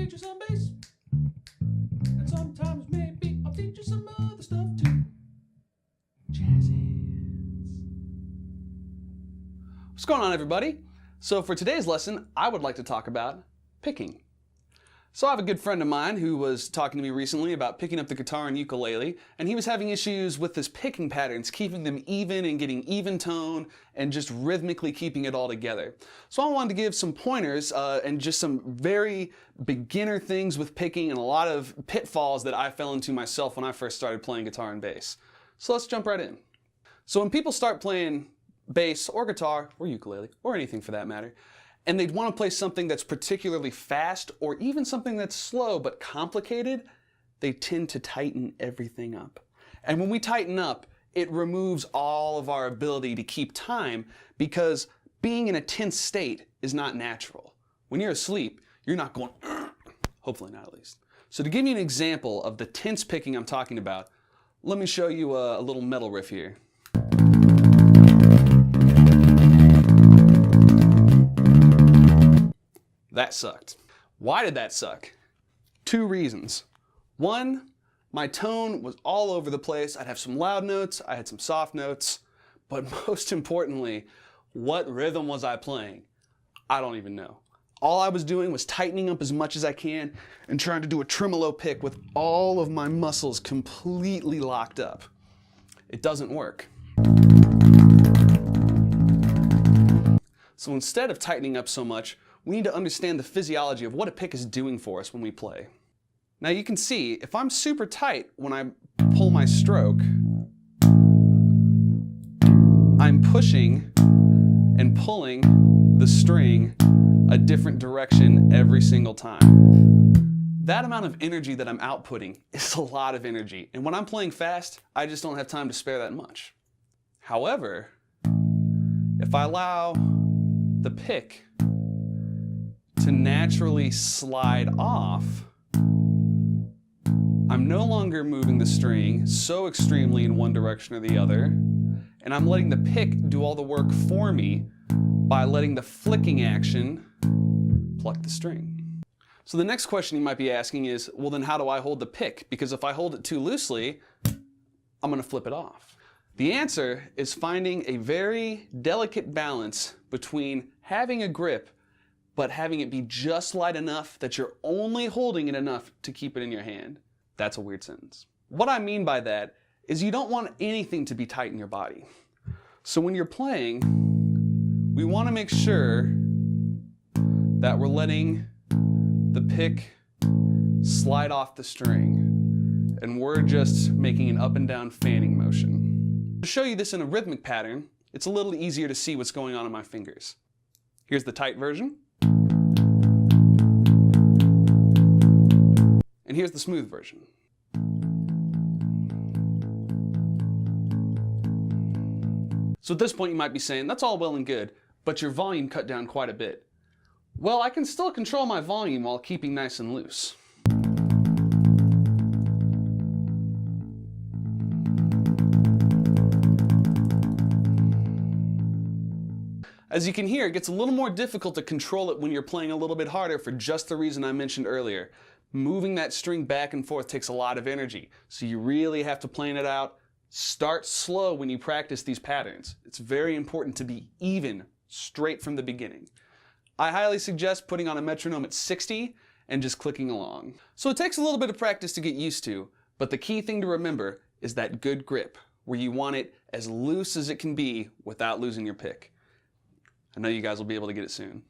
teach you some bass, and sometimes maybe I'll teach you some other stuff too. Jazz hands. What's going on, everybody? So for today's lesson, I would like to talk about picking. So I have a good friend of mine who was talking to me recently about picking up the guitar and ukulele, and he was having issues with his picking patterns, keeping them even and getting even tone and just rhythmically keeping it all together. So I wanted to give some pointers and just some very beginner things with picking and a lot of pitfalls that I fell into myself when I first started playing guitar and bass. So let's jump right in. So when people start playing bass or guitar or ukulele or anything for that matter, and they'd want to play something that's particularly fast or even something that's slow but complicated, they tend to tighten everything up. And when we tighten up, it removes all of our ability to keep time because being in a tense state is not natural. When you're asleep, you're not going, hopefully not at least. So to give you an example of the tense picking I'm talking about, let me show you a little metal riff here. That sucked. Why did that suck? Two reasons. One, my tone was all over the place. I'd have some loud notes, I had some soft notes, but most importantly, what rhythm was I playing? I don't even know. All I was doing was tightening up as much as I can and trying to do a tremolo pick with all of my muscles completely locked up. It doesn't work. So instead of tightening up so much, we need to understand the physiology of what a pick is doing for us when we play. Now you can see, if I'm super tight when I pull my stroke, I'm pushing and pulling the string a different direction every single time. That amount of energy that I'm outputting is a lot of energy, and when I'm playing fast, I just don't have time to spare that much. However, if I allow the pick to naturally slide off, I'm no longer moving the string so extremely in one direction or the other, and I'm letting the pick do all the work for me by letting the flicking action pluck the string. So the next question you might be asking is, well then how do I hold the pick? Because if I hold it too loosely, I'm going to flip it off. The answer is finding a very delicate balance between having a grip but having it be just light enough that you're only holding it enough to keep it in your hand. That's a weird sentence. What I mean by that is you don't want anything to be tight in your body. So when you're playing, we want to make sure that we're letting the pick slide off the string, and we're just making an up and down fanning motion. To show you this in a rhythmic pattern, it's a little easier to see what's going on in my fingers. Here's the tight version. And here's the smooth version. So at this point you might be saying, that's all well and good, but your volume cut down quite a bit. Well, I can still control my volume while keeping nice and loose. As you can hear, it gets a little more difficult to control it when you're playing a little bit harder for just the reason I mentioned earlier. Moving that string back and forth takes a lot of energy, so you really have to plan it out. Start slow when you practice these patterns. It's very important to be even, straight from the beginning. I highly suggest putting on a metronome at 60 and just clicking along. So it takes a little bit of practice to get used to, but the key thing to remember is that good grip, where you want it as loose as it can be without losing your pick. I know you guys will be able to get it soon.